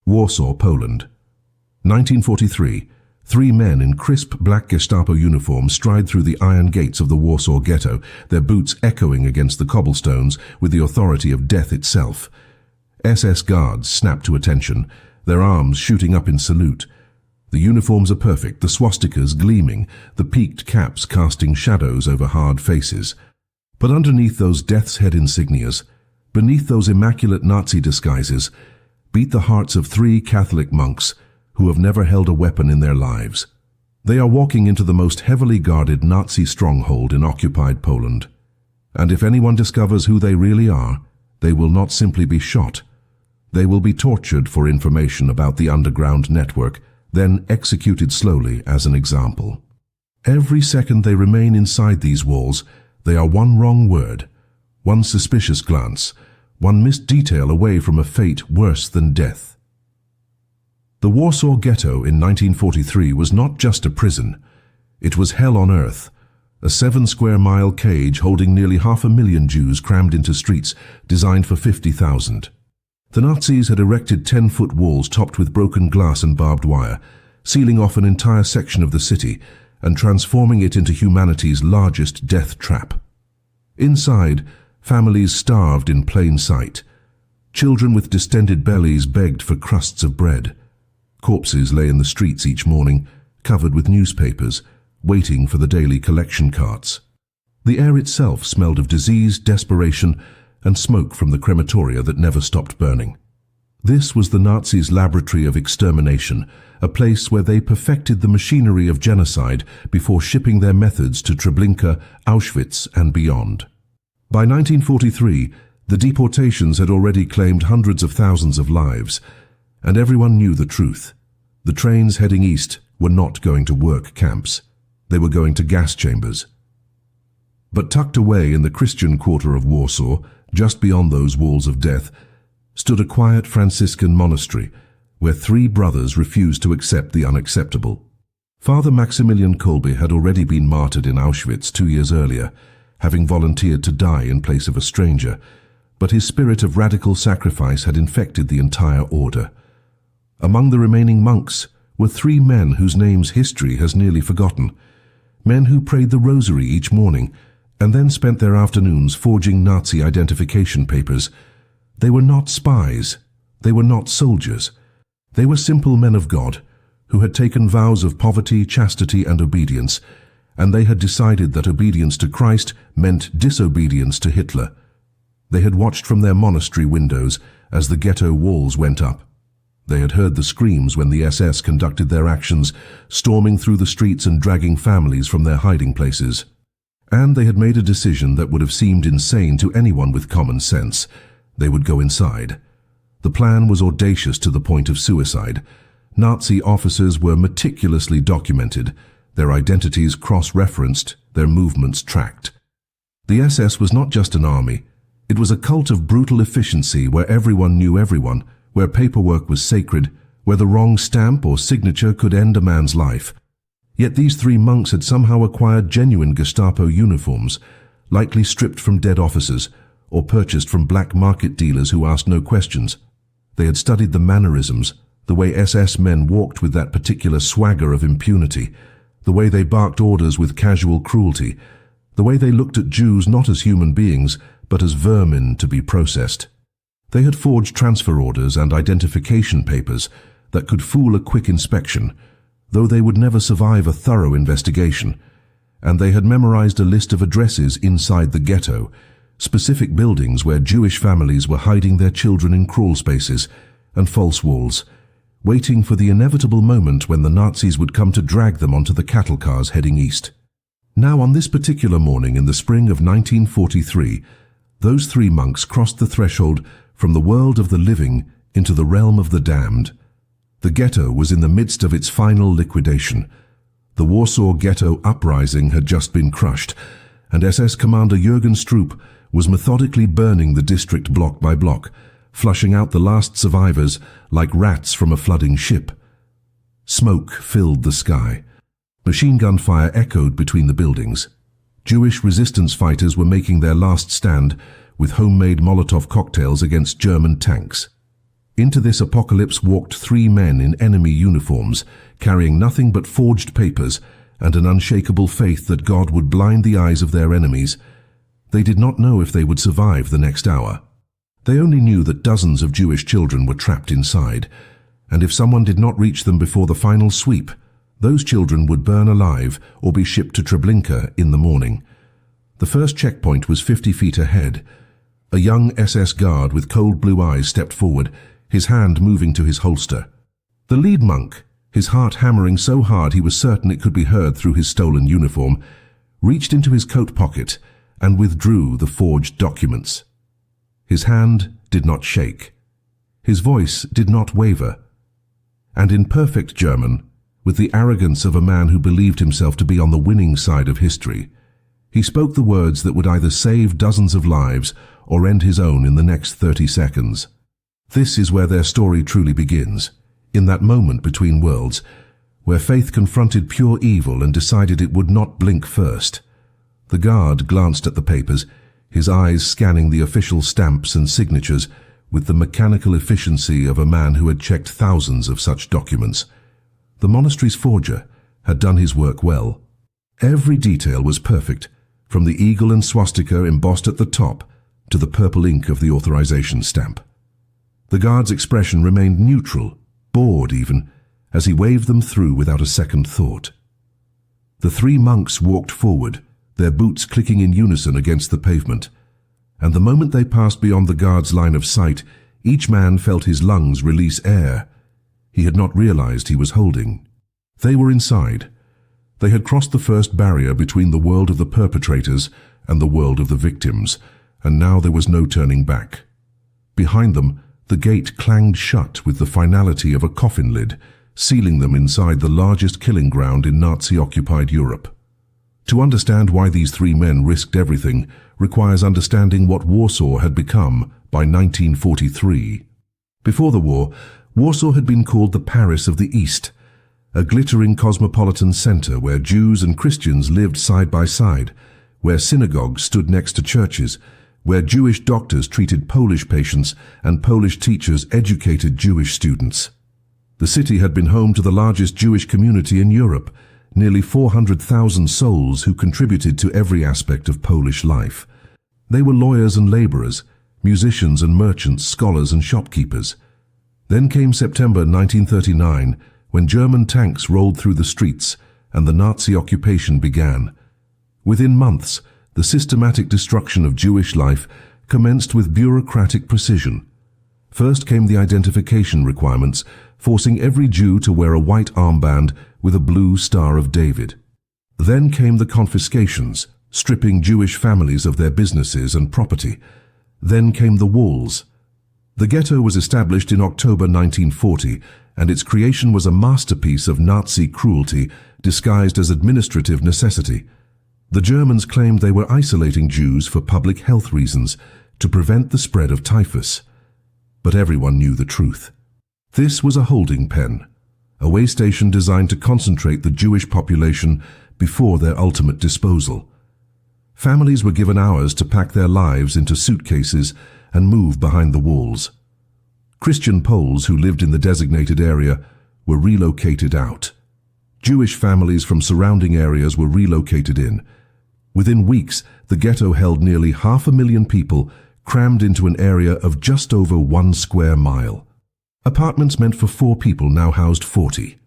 Warsaw, Poland. 1943. Three men in crisp black Gestapo uniforms stride through the iron gates of the Warsaw Ghetto, their boots echoing against the cobblestones with the authority of death itself. SS guards snap to attention, their arms shooting up in salute. The uniforms are perfect, the swastikas gleaming, the peaked caps casting shadows over hard faces. But underneath those death's head insignias, beneath those immaculate Nazi disguises, beat the hearts of three Catholic monks who have never held a weapon in their lives. They are walking into the most heavily guarded Nazi stronghold in occupied Poland. And if anyone discovers who they really are, they will not simply be shot. They will be tortured for information about the underground network, then executed slowly as an example. Every second they remain inside these walls, they are one wrong word, one suspicious glance, one missed detail away from a fate worse than death. The Warsaw Ghetto in 1943 was not just a prison. It was hell on earth, a 7-square-mile cage holding nearly 500,000 Jews crammed into streets designed for 50,000. The Nazis had erected 10-foot walls topped with broken glass and barbed wire, sealing off an entire section of the city and transforming it into humanity's largest death trap. Inside, families starved in plain sight. Children with distended bellies begged for crusts of bread. Corpses lay in the streets each morning, covered with newspapers, waiting for the daily collection carts. The air itself smelled of disease, desperation, and smoke from the crematoria that never stopped burning. This was the Nazis' laboratory of extermination, a place where they perfected the machinery of genocide before shipping their methods to Treblinka, Auschwitz, and beyond. By 1943, the deportations had already claimed hundreds of thousands of lives, and everyone knew the truth. The trains heading east were not going to work camps. They were going to gas chambers. But tucked away in the Christian quarter of Warsaw, just beyond those walls of death, stood a quiet Franciscan monastery where three brothers refused to accept the unacceptable. Father Maximilian Kolbe had already been martyred in Auschwitz 2 years earlier, having volunteered to die in place of a stranger, but his spirit of radical sacrifice had infected the entire order. Among the remaining monks were three men whose names history has nearly forgotten, men who prayed the rosary each morning and then spent their afternoons forging Nazi identification papers. They were not spies, they were not soldiers. They were simple men of God who had taken vows of poverty, chastity, and obedience, and they had decided that obedience to Christ meant disobedience to Hitler. They had watched from their monastery windows as the ghetto walls went up. They had heard the screams when the SS conducted their actions, storming through the streets and dragging families from their hiding places. And they had made a decision that would have seemed insane to anyone with common sense. They would go inside. The plan was audacious to the point of suicide. Nazi officers were meticulously documented, their identities cross-referenced, their movements tracked. The SS was not just an army. It was a cult of brutal efficiency where everyone knew everyone, where paperwork was sacred, where the wrong stamp or signature could end a man's life. Yet these three monks had somehow acquired genuine Gestapo uniforms, likely stripped from dead officers, or purchased from black market dealers who asked no questions. They had studied the mannerisms, the way SS men walked with that particular swagger of impunity, the way they barked orders with casual cruelty, the way they looked at Jews not as human beings, but as vermin to be processed. They had forged transfer orders and identification papers that could fool a quick inspection, though they would never survive a thorough investigation. And they had memorized a list of addresses inside the ghetto, specific buildings where Jewish families were hiding their children in crawl spaces and false walls, waiting for the inevitable moment when the Nazis would come to drag them onto the cattle cars heading east. Now, on this particular morning in the spring of 1943, those three monks crossed the threshold from the world of the living into the realm of the damned. The ghetto was in the midst of its final liquidation. The Warsaw Ghetto uprising had just been crushed, and SS Commander Jürgen Stroop was methodically burning the district block by block, flushing out the last survivors like rats from a flooding ship. Smoke filled the sky. Machine gun fire echoed between the buildings. Jewish resistance fighters were making their last stand with homemade Molotov cocktails against German tanks. Into this apocalypse walked 3 men in enemy uniforms, carrying nothing but forged papers and an unshakable faith that God would blind the eyes of their enemies. They did not know if they would survive the next hour. They only knew that dozens of Jewish children were trapped inside, and if someone did not reach them before the final sweep, those children would burn alive or be shipped to Treblinka in the morning. The first checkpoint was 50 feet ahead. A young SS guard with cold blue eyes stepped forward, his hand moving to his holster. The lead monk, his heart hammering so hard he was certain it could be heard through his stolen uniform, reached into his coat pocket and withdrew the forged documents. His hand did not shake. His voice did not waver. And in perfect German, with the arrogance of a man who believed himself to be on the winning side of history, he spoke the words that would either save dozens of lives or end his own in the next 30 seconds. This is where their story truly begins, in that moment between worlds, where faith confronted pure evil and decided it would not blink first. The guard glanced at the papers, his eyes scanning the official stamps and signatures with the mechanical efficiency of a man who had checked thousands of such documents. The monastery's forger had done his work well. Every detail was perfect, from the eagle and swastika embossed at the top to the purple ink of the authorization stamp. The guard's expression remained neutral, bored even, as he waved them through without a second thought. The 3 monks walked forward, their boots clicking in unison against the pavement, and the moment they passed beyond the guard's line of sight, each man felt his lungs release air he had not realized he was holding. They were inside. They had crossed the first barrier between the world of the perpetrators and the world of the victims, and now there was no turning back. Behind them, the gate clanged shut with the finality of a coffin lid, sealing them inside the largest killing ground in Nazi-occupied Europe. To understand why these 3 men risked everything requires understanding what Warsaw had become by 1943. Before the war, Warsaw had been called the Paris of the East, a glittering cosmopolitan center where Jews and Christians lived side by side, where synagogues stood next to churches, where Jewish doctors treated Polish patients and Polish teachers educated Jewish students. The city had been home to the largest Jewish community in Europe, nearly 400,000 souls who contributed to every aspect of Polish life. They were lawyers and laborers, musicians and merchants, scholars and shopkeepers. Then came September 1939, when German tanks rolled through the streets and the Nazi occupation began. Within months, the systematic destruction of Jewish life commenced with bureaucratic precision. First came the identification requirements, forcing every Jew to wear a white armband with a blue Star of David. Then came the confiscations, stripping Jewish families of their businesses and property. Then came the walls. The ghetto was established in October 1940, and its creation was a masterpiece of Nazi cruelty disguised as administrative necessity. The Germans claimed they were isolating Jews for public health reasons, to prevent the spread of typhus. But everyone knew the truth. This was a holding pen, a way station designed to concentrate the Jewish population before their ultimate disposal. Families were given hours to pack their lives into suitcases and move behind the walls. Christian Poles who lived in the designated area were relocated out. Jewish families from surrounding areas were relocated in. Within weeks, the ghetto held nearly 500,000 people crammed into an area of just over 1 square mile. Apartments meant for 4 people now housed 40.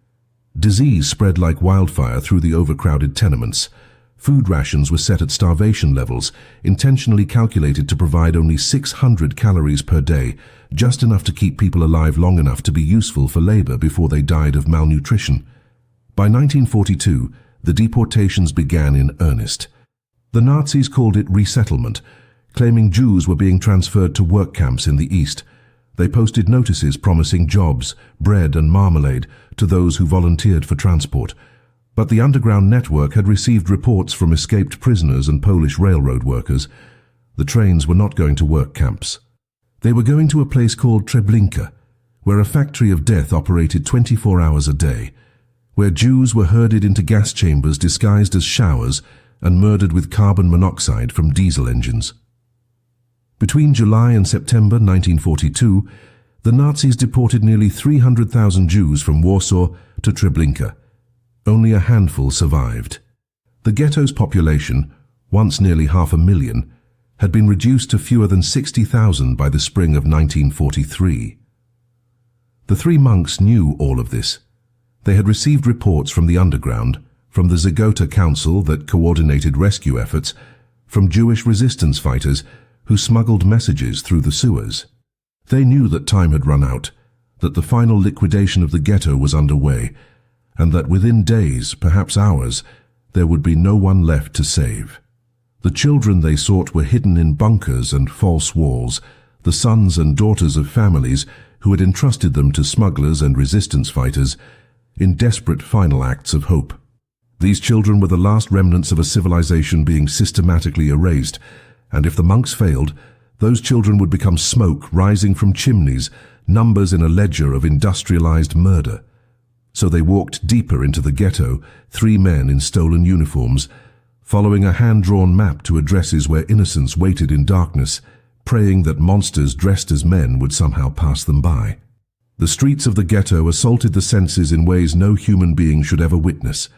Disease spread like wildfire through the overcrowded tenements. Food rations were set at starvation levels, intentionally calculated to provide only 600 calories per day, just enough to keep people alive long enough to be useful for labor before they died of malnutrition. By 1942, the deportations began in earnest. The Nazis called it resettlement, claiming Jews were being transferred to work camps in the East. They posted notices promising jobs, bread and marmalade to those who volunteered for transport. But the underground network had received reports from escaped prisoners and Polish railroad workers. The trains were not going to work camps. They were going to a place called Treblinka, where a factory of death operated 24 hours a day, where Jews were herded into gas chambers disguised as showers and murdered with carbon monoxide from diesel engines. Between July and September 1942, The Nazis deported nearly 300,000 Jews from Warsaw to Treblinka. Only a handful survived. The ghetto's population, once nearly 500,000, had been reduced to fewer than 60,000 by the spring of 1943. The three monks knew all of this. They had received reports from the underground, from the Ghetto Council that coordinated rescue efforts, from Jewish resistance fighters who smuggled messages through the sewers. They knew that time had run out, that the final liquidation of the ghetto was underway, and that within days, perhaps hours, there would be no one left to save. The children they sought were hidden in bunkers and false walls, the sons and daughters of families who had entrusted them to smugglers and resistance fighters in desperate final acts of hope. These children were the last remnants of a civilization being systematically erased, and if the monks failed, those children would become smoke rising from chimneys, numbers in a ledger of industrialized murder. So they walked deeper into the ghetto, three men in stolen uniforms, following a hand-drawn map to addresses where innocents waited in darkness, praying that monsters dressed as men would somehow pass them by. The streets of the ghetto assaulted the senses in ways no human being should ever witness.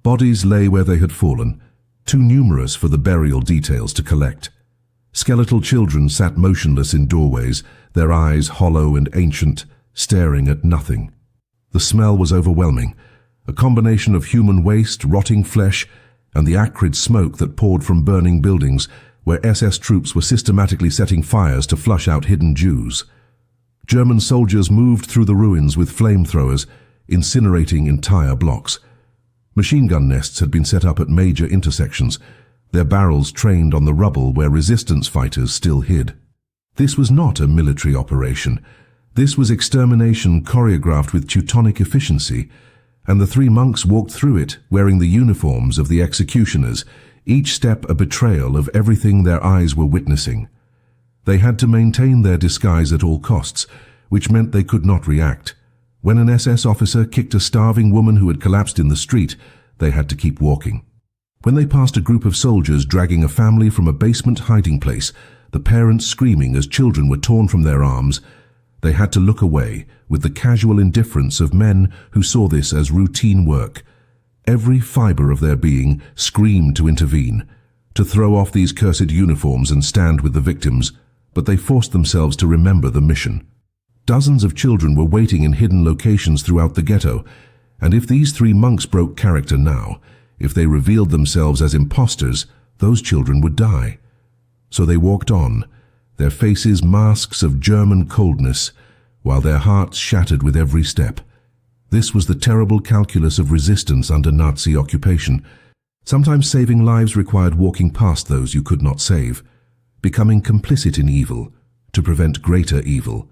Bodies lay where they had fallen, too numerous for the burial details to collect. Skeletal children sat motionless in doorways, their eyes hollow and ancient, staring at nothing. The smell was overwhelming, a combination of human waste, rotting flesh, and the acrid smoke that poured from burning buildings where SS troops were systematically setting fires to flush out hidden Jews. German soldiers moved through the ruins with flamethrowers, incinerating entire blocks. Machine gun nests had been set up at major intersections, their barrels trained on the rubble where resistance fighters still hid. This was not a military operation. This was extermination choreographed with Teutonic efficiency, and the three monks walked through it wearing the uniforms of the executioners, each step a betrayal of everything their eyes were witnessing. They had to maintain their disguise at all costs, which meant they could not react. When an SS officer kicked a starving woman who had collapsed in the street, they had to keep walking. When they passed a group of soldiers dragging a family from a basement hiding place, the parents screaming as children were torn from their arms, they had to look away with the casual indifference of men who saw this as routine work. Every fiber of their being screamed to intervene, to throw off these cursed uniforms and stand with the victims, but they forced themselves to remember the mission. Dozens of children were waiting in hidden locations throughout the ghetto, and if these three monks broke character now, if they revealed themselves as imposters, those children would die. So they walked on, their faces masks of German coldness, while their hearts shattered with every step. This was the terrible calculus of resistance under Nazi occupation. Sometimes saving lives required walking past those you could not save, becoming complicit in evil to prevent greater evil,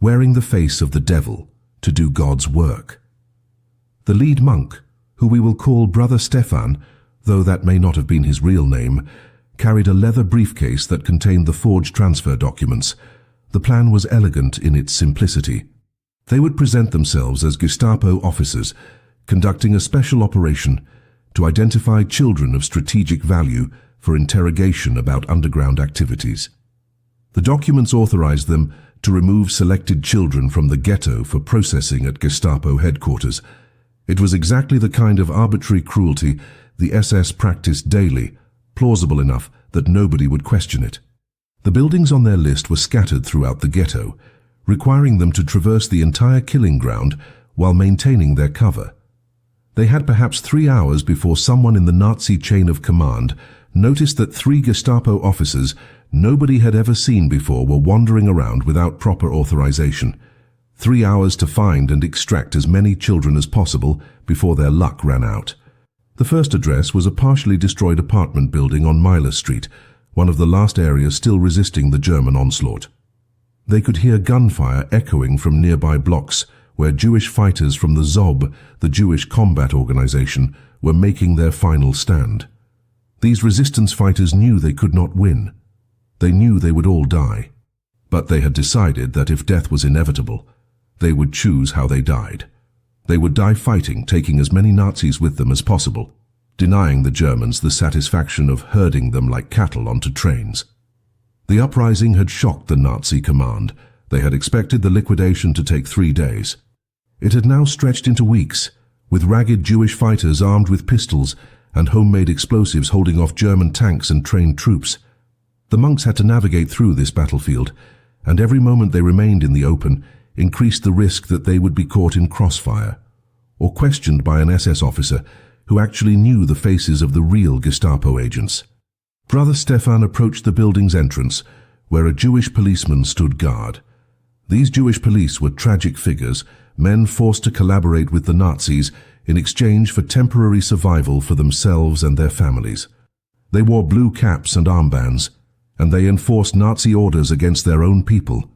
wearing the face of the devil to do God's work. The lead monk, who we will call Brother Stefan, though that may not have been his real name, carried a leather briefcase that contained the forged transfer documents. The plan was elegant in its simplicity. They would present themselves as Gestapo officers, conducting a special operation to identify children of strategic value for interrogation about underground activities. The documents authorized them to remove selected children from the ghetto for processing at Gestapo headquarters. It was exactly the kind of arbitrary cruelty the SS practiced daily, plausible enough that nobody would question it. The buildings on their list were scattered throughout the ghetto, requiring them to traverse the entire killing ground while maintaining their cover. They had perhaps 3 hours before someone in the Nazi chain of command noticed that 3 Gestapo officers nobody had ever seen before were wandering around without proper authorization. 3 hours to find and extract as many children as possible before their luck ran out. The first address was a partially destroyed apartment building on Myler Street, one of the last areas still resisting the German onslaught. They could hear gunfire echoing from nearby blocks where Jewish fighters from the ZOB, the Jewish Combat Organization, were making their final stand. These resistance fighters knew they could not win. They knew they would all die. But they had decided that if death was inevitable, they would choose how they died. They would die fighting, taking as many Nazis with them as possible, denying the Germans the satisfaction of herding them like cattle onto trains. The uprising had shocked the Nazi command, They had expected the liquidation to take 3 days. It had now stretched into weeks, with ragged Jewish fighters armed with pistols and homemade explosives holding off German tanks and trained troops. The monks had to navigate through this battlefield, and every moment they remained in the open increased the risk that they would be caught in crossfire, or questioned by an SS officer who actually knew the faces of the real Gestapo agents. Brother Stefan approached the building's entrance, where a Jewish policeman stood guard. These Jewish police were tragic figures, men forced to collaborate with the Nazis in exchange for temporary survival for themselves and their families. They wore blue caps and armbands, and they enforced Nazi orders against their own people,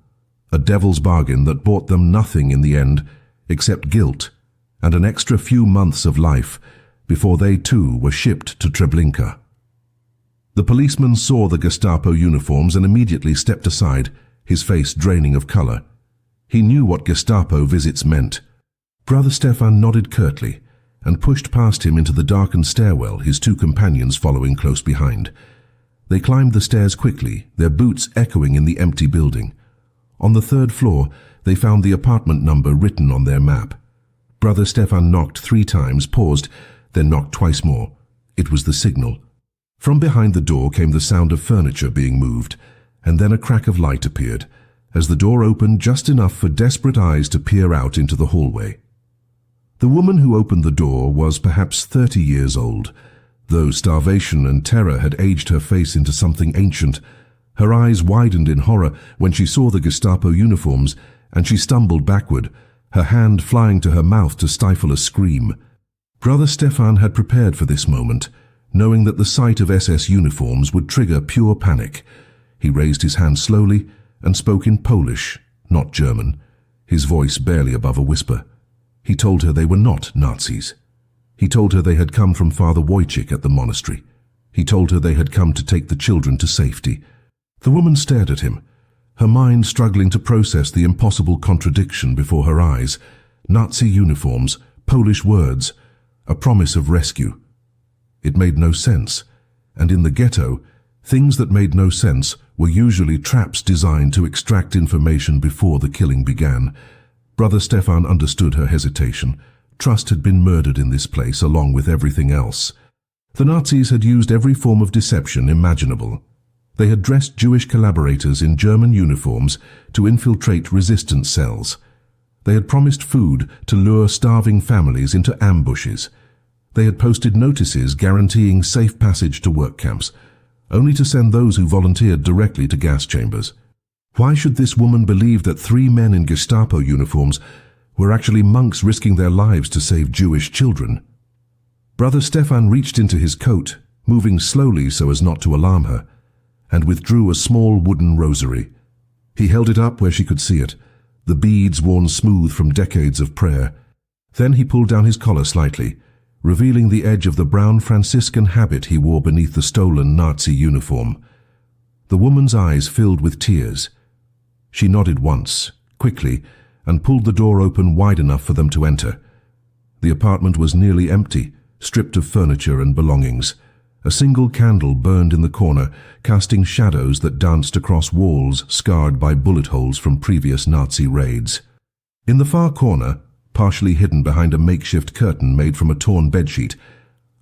a devil's bargain that bought them nothing in the end except guilt and an extra few months of life before they too were shipped to Treblinka. The policeman saw the Gestapo uniforms and immediately stepped aside, his face draining of color. He knew what Gestapo visits meant. Brother Stefan nodded curtly and pushed past him into the darkened stairwell, his 2 companions following close behind. They climbed the stairs quickly, their boots echoing in the empty building. On the 3rd floor, they found the apartment number written on their map. Brother Stefan knocked 3 times, paused, then knocked twice more. It was the signal. From behind the door came the sound of furniture being moved, and then a crack of light appeared, as the door opened just enough for desperate eyes to peer out into the hallway. The woman who opened the door was perhaps 30 years old. Though starvation and terror had aged her face into something ancient, her eyes widened in horror when she saw the Gestapo uniforms, and she stumbled backward, her hand flying to her mouth to stifle a scream. Brother Stefan had prepared for this moment, knowing that the sight of SS uniforms would trigger pure panic. He raised his hand slowly and spoke in Polish, not German, his voice barely above a whisper. He told her they were not Nazis. He told her they had come from Father Wojciech at the monastery. He told her they had come to take the children to safety. The woman stared at him, her mind struggling to process the impossible contradiction before her eyes. Nazi uniforms, Polish words, a promise of rescue. It made no sense, and in the ghetto, things that made no sense were usually traps designed to extract information before the killing began. Brother Stefan understood her hesitation. Trust had been murdered in this place along with everything else. The Nazis had used every form of deception imaginable. They had dressed Jewish collaborators in German uniforms to infiltrate resistance cells. They had promised food to lure starving families into ambushes. They had posted notices guaranteeing safe passage to work camps, only to send those who volunteered directly to gas chambers. Why should this woman believe that 3 men in Gestapo uniforms were actually monks risking their lives to save Jewish children? Brother Stefan reached into his coat, moving slowly so as not to alarm her, and withdrew a small wooden rosary. He held it up where she could see it, the beads worn smooth from decades of prayer. Then he pulled down his collar slightly, revealing the edge of the brown Franciscan habit he wore beneath the stolen Nazi uniform. The woman's eyes filled with tears. She nodded once, quickly, and pulled the door open wide enough for them to enter. The apartment was nearly empty, stripped of furniture and belongings. A single candle burned in the corner, casting shadows that danced across walls scarred by bullet holes from previous Nazi raids. In the far corner, partially hidden behind a makeshift curtain made from a torn bedsheet,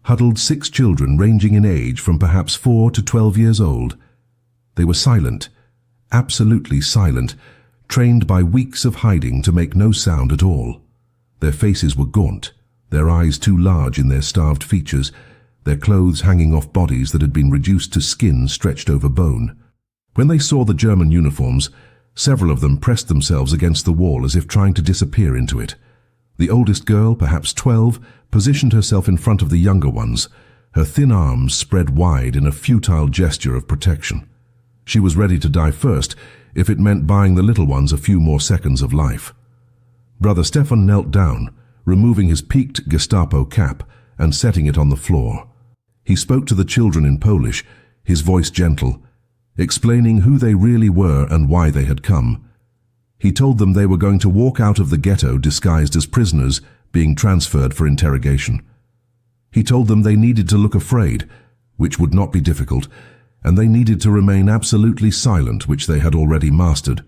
huddled 6 children ranging in age from perhaps 4 to 12 years old. They were silent, absolutely silent, trained by weeks of hiding to make no sound at all. Their faces were gaunt, their eyes too large in their starved features, their clothes hanging off bodies that had been reduced to skin stretched over bone. When they saw the German uniforms, several of them pressed themselves against the wall as if trying to disappear into it. The oldest girl, perhaps 12, positioned herself in front of the younger ones, her thin arms spread wide in a futile gesture of protection. She was ready to die first, if it meant buying the little ones a few more seconds of life. Brother Stefan knelt down, removing his peaked Gestapo cap and setting it on the floor. He spoke to the children in Polish, his voice gentle, explaining who they really were and why they had come. He told them they were going to walk out of the ghetto disguised as prisoners, being transferred for interrogation. He told them they needed to look afraid, which would not be difficult, and they needed to remain absolutely silent, which they had already mastered.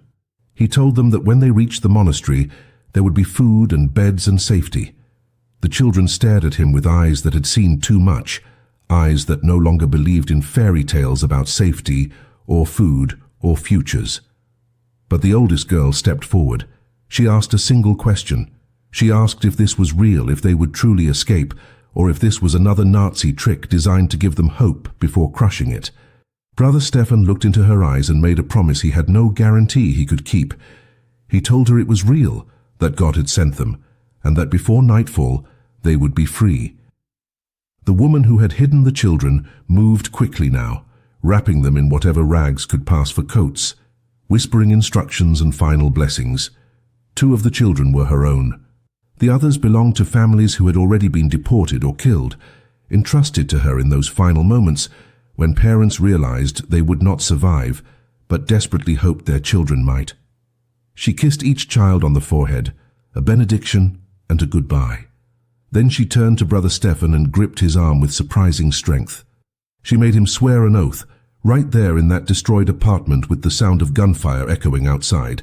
He told them that when they reached the monastery, there would be food and beds and safety. The children stared at him with eyes that had seen too much, eyes that no longer believed in fairy tales about safety or food or futures. But the oldest girl stepped forward. She asked a single question. She asked if this was real, if they would truly escape, or if this was another Nazi trick designed to give them hope before crushing it. Brother Stefan looked into her eyes and made a promise he had no guarantee he could keep. He told her it was real, that God had sent them, and that before nightfall they would be free. The woman who had hidden the children moved quickly now, wrapping them in whatever rags could pass for coats, whispering instructions and final blessings. 2 of the children were her own. The others belonged to families who had already been deported or killed, entrusted to her in those final moments when parents realized they would not survive, but desperately hoped their children might. She kissed each child on the forehead, a benediction and a goodbye. Then she turned to Brother Stefan and gripped his arm with surprising strength. She made him swear an oath, right there in that destroyed apartment with the sound of gunfire echoing outside.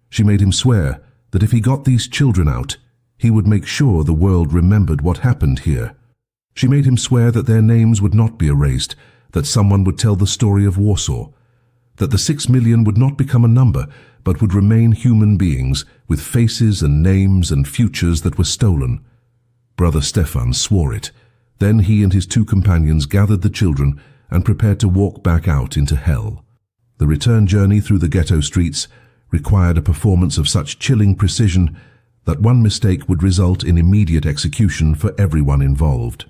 She made him swear that if he got these children out, he would make sure the world remembered what happened here. She made him swear that their names would not be erased, that someone would tell the story of Warsaw, that the 6 million would not become a number, but would remain human beings with faces and names and futures that were stolen. Brother Stefan swore it. Then he and his 2 companions gathered the children and prepared to walk back out into hell. The return journey through the ghetto streets required a performance of such chilling precision that one mistake would result in immediate execution for everyone involved.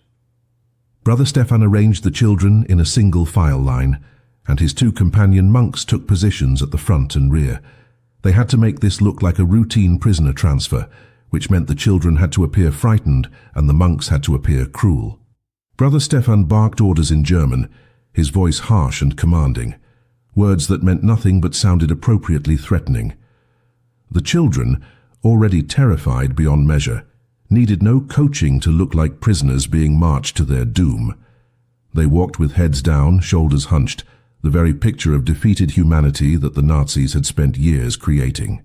Brother Stefan arranged the children in a single file line, and his 2 companion monks took positions at the front and rear. They had to make this look like a routine prisoner transfer, which meant the children had to appear frightened and the monks had to appear cruel. Brother Stefan barked orders in German, his voice harsh and commanding, words that meant nothing but sounded appropriately threatening. The children, already terrified beyond measure, needed no coaching to look like prisoners being marched to their doom. They walked with heads down, shoulders hunched, the very picture of defeated humanity that the Nazis had spent years creating.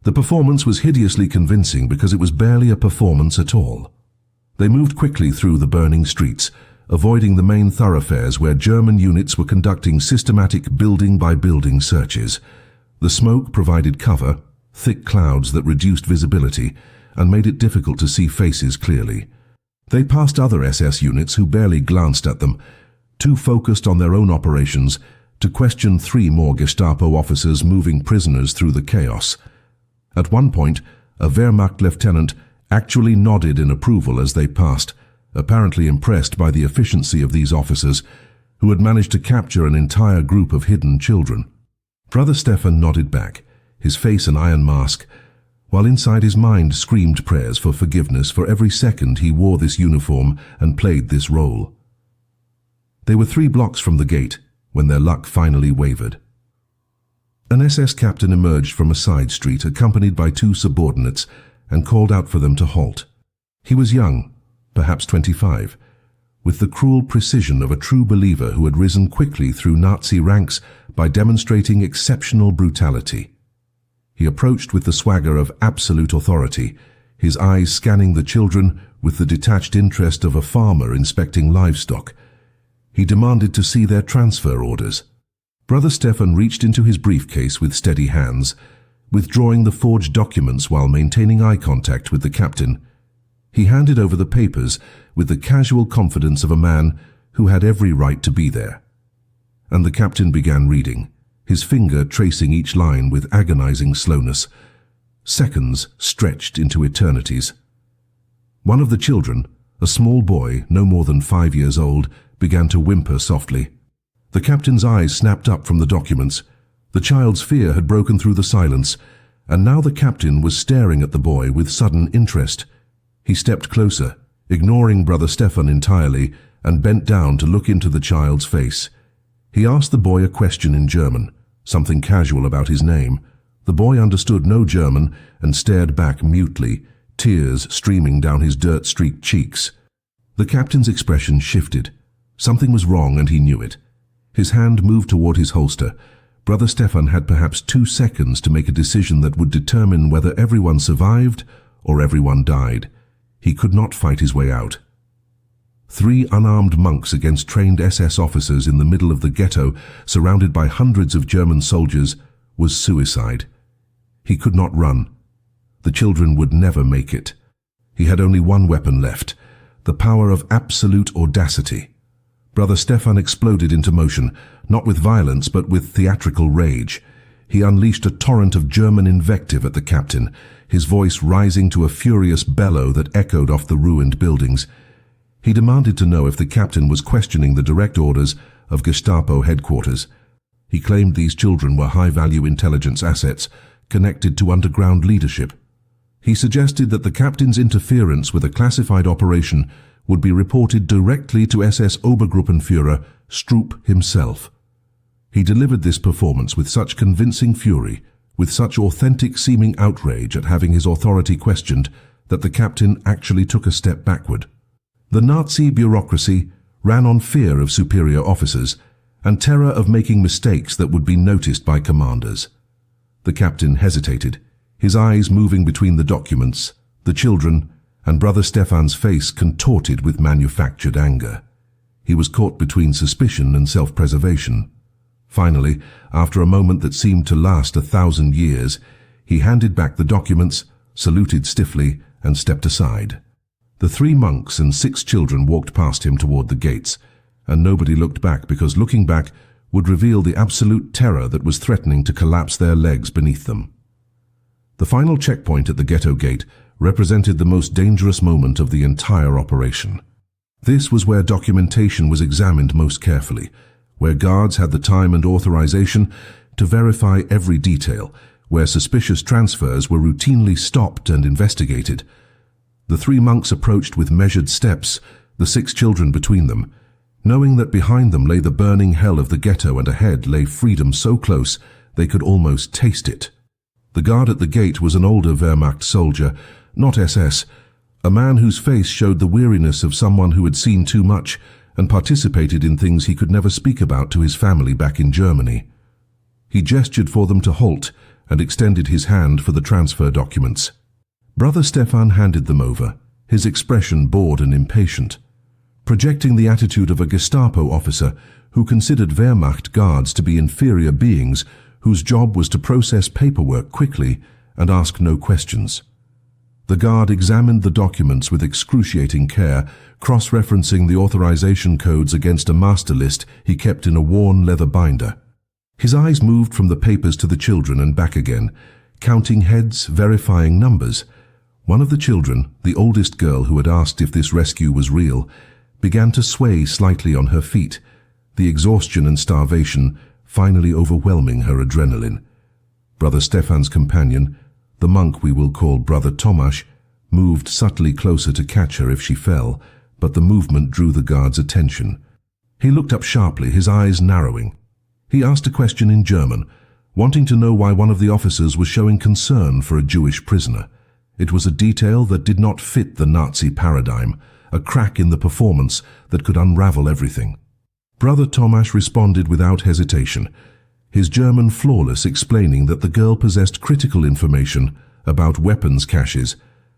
The performance was hideously convincing because it was barely a performance at all. They moved quickly through the burning streets, avoiding the main thoroughfares where German units were conducting systematic building-by-building searches. The smoke provided cover, thick clouds that reduced visibility and made it difficult to see faces clearly. They passed other SS units who barely glanced at them, too focused on their own operations to question 3 more Gestapo officers moving prisoners through the chaos. At one point, a Wehrmacht lieutenant actually nodded in approval as they passed, apparently impressed by the efficiency of these officers, who had managed to capture an entire group of hidden children. Brother Stefan nodded back, his face an iron mask, while inside his mind screamed prayers for forgiveness for every second he wore this uniform and played this role. They were 3 blocks from the gate when their luck finally wavered. An SS captain emerged from a side street accompanied by 2 subordinates and called out for them to halt. He was young, perhaps 25, with the cruel precision of a true believer who had risen quickly through Nazi ranks by demonstrating exceptional brutality. He approached with the swagger of absolute authority, his eyes scanning the children with the detached interest of a farmer inspecting livestock. He demanded to see their transfer orders. Brother Stefan reached into his briefcase with steady hands, withdrawing the forged documents while maintaining eye contact with the captain. He handed over the papers with the casual confidence of a man who had every right to be there. And the captain began reading, his finger tracing each line with agonizing slowness. Seconds stretched into eternities. One of the children, a small boy no more than 5 years old, began to whimper softly. The captain's eyes snapped up from the documents. The child's fear had broken through the silence, and now the captain was staring at the boy with sudden interest. He stepped closer, ignoring Brother Stefan entirely, and bent down to look into the child's face. He asked the boy a question in German, something casual about his name. The boy understood no German and stared back mutely, tears streaming down his dirt-streaked cheeks. The captain's expression shifted. Something was wrong and he knew it. His hand moved toward his holster, Brother Stefan had perhaps 2 seconds to make a decision that would determine whether everyone survived or everyone died. He could not fight his way out. 3 unarmed monks against trained SS officers in the middle of the ghetto, surrounded by hundreds of German soldiers, was suicide. He could not run. The children would never make it. He had only one weapon left, the power of absolute audacity. Brother Stefan exploded into motion, not with violence but with theatrical rage. He unleashed a torrent of German invective at the captain, his voice rising to a furious bellow that echoed off the ruined buildings. He demanded to know if the captain was questioning the direct orders of Gestapo headquarters. He claimed these children were high-value intelligence assets connected to underground leadership. He suggested that the captain's interference with a classified operation would be reported directly to SS Obergruppenführer Stroop himself. He delivered this performance with such convincing fury, with such authentic-seeming outrage at having his authority questioned, that the captain actually took a step backward. The Nazi bureaucracy ran on fear of superior officers and terror of making mistakes that would be noticed by commanders. The captain hesitated, his eyes moving between the documents, the children, and Brother Stefan's face contorted with manufactured anger. He was caught between suspicion and self-preservation. Finally, after a moment that seemed to last 1,000 years, he handed back the documents, saluted stiffly, and stepped aside. The 3 monks and 6 children walked past him toward the gates, and nobody looked back because looking back would reveal the absolute terror that was threatening to collapse their legs beneath them. The final checkpoint at the ghetto gate represented the most dangerous moment of the entire operation. This was where documentation was examined most carefully, where guards had the time and authorization to verify every detail, where suspicious transfers were routinely stopped and investigated. The 3 monks approached with measured steps, the 6 children between them, knowing that behind them lay the burning hell of the ghetto and ahead lay freedom so close they could almost taste it. The guard at the gate was an older Wehrmacht soldier, not SS, a man whose face showed the weariness of someone who had seen too much and participated in things he could never speak about to his family back in Germany. He gestured for them to halt and extended his hand for the transfer documents. Brother Stefan handed them over, his expression bored and impatient, projecting the attitude of a Gestapo officer who considered Wehrmacht guards to be inferior beings whose job was to process paperwork quickly and ask no questions. The guard examined the documents with excruciating care, cross-referencing the authorization codes against a master list he kept in a worn leather binder. His eyes moved from the papers to the children and back again, counting heads, verifying numbers. One of the children, the oldest girl who had asked if this rescue was real, began to sway slightly on her feet, the exhaustion and starvation finally overwhelming her adrenaline. Brother Stefan's companion, the monk we will call Brother Tomasz, moved subtly closer to catch her if she fell, but the movement drew the guard's attention. He looked up sharply, his eyes narrowing. He asked a question in German, wanting to know why one of the officers was showing concern for a Jewish prisoner. It was a detail that did not fit the Nazi paradigm, a crack in the performance that could unravel everything. Brother Tomasz responded without hesitation, his German flawless, explaining that the girl possessed critical information about weapons caches,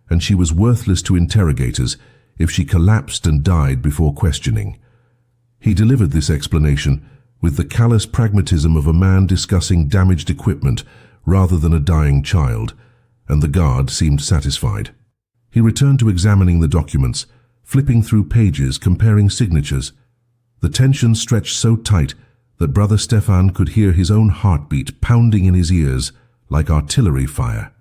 and she was worthless to interrogators if she collapsed and died before questioning. He delivered this explanation with the callous pragmatism of a man discussing damaged equipment rather than a dying child, and the guard seemed satisfied. He returned to examining the documents, flipping through pages, comparing signatures. The tension stretched so tight that Brother Stefan could hear his own heartbeat pounding in his ears like artillery fire.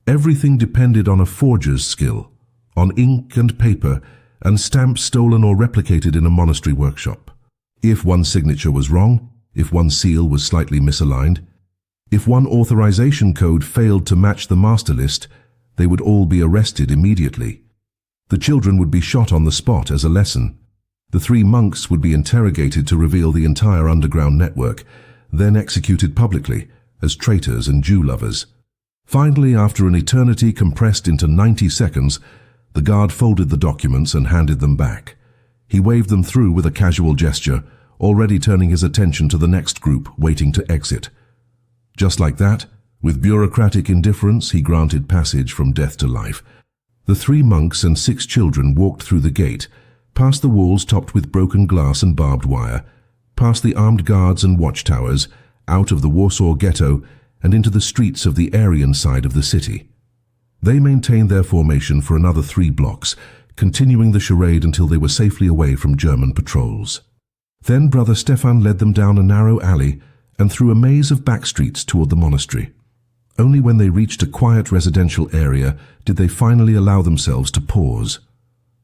Everything depended on a forger's skill, on ink and paper, and stamps stolen or replicated in a monastery workshop. If one signature was wrong, if one seal was slightly misaligned, if one authorization code failed to match the master list, they would all be arrested immediately. The children would be shot on the spot as a lesson. The 3 monks would be interrogated to reveal the entire underground network, then executed publicly as traitors and Jew lovers. Finally, after an eternity compressed into 90 seconds, the guard folded the documents and handed them back. He waved them through with a casual gesture, already turning his attention to the next group waiting to exit. Just like that, with bureaucratic indifference, he granted passage from death to life. The 3 monks and 6 children walked through the gate, past the walls topped with broken glass and barbed wire, past the armed guards and watchtowers, out of the Warsaw Ghetto, and into the streets of the Aryan side of the city. They maintained their formation for another 3 blocks, continuing the charade until they were safely away from German patrols. Then Brother Stefan led them down a narrow alley and through a maze of back streets toward the monastery. Only when they reached a quiet residential area did they finally allow themselves to pause.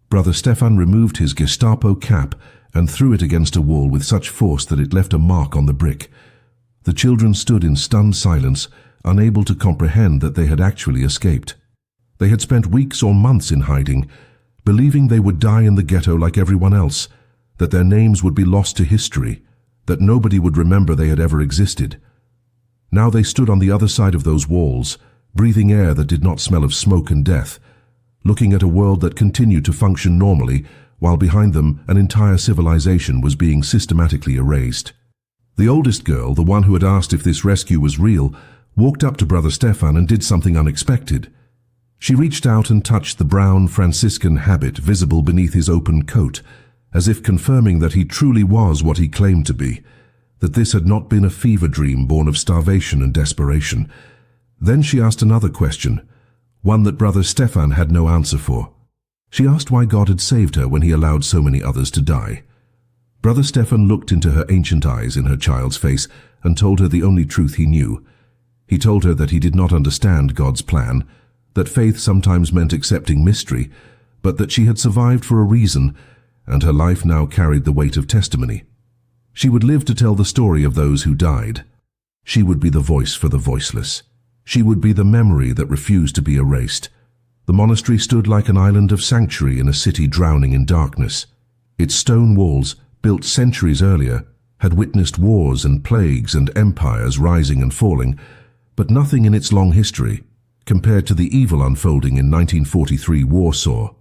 Brother Stefan removed his Gestapo cap and threw it against a wall with such force that it left a mark on the brick. The children stood in stunned silence, unable to comprehend that they had actually escaped. They had spent weeks or months in hiding, believing they would die in the ghetto like everyone else, that their names would be lost to history, that nobody would remember they had ever existed. Now they stood on the other side of those walls, breathing air that did not smell of smoke and death, looking at a world that continued to function normally, while behind them an entire civilization was being systematically erased. The oldest girl, the one who had asked if this rescue was real, walked up to Brother Stefan and did something unexpected. She reached out and touched the brown Franciscan habit visible beneath his open coat, as if confirming that he truly was what he claimed to be, that this had not been a fever dream born of starvation and desperation. Then she asked another question, one that Brother Stefan had no answer for. She asked why God had saved her when he allowed so many others to die. Brother Stefan looked into her ancient eyes in her child's face and told her the only truth he knew. He told her that he did not understand God's plan, that faith sometimes meant accepting mystery, but that she had survived for a reason, and her life now carried the weight of testimony. She would live to tell the story of those who died. She would be the voice for the voiceless. She would be the memory that refused to be erased. The monastery stood like an island of sanctuary in a city drowning in darkness. Its stone walls, built centuries earlier, had witnessed wars and plagues and empires rising and falling, but nothing in its long history compared to the evil unfolding in 1943 Warsaw.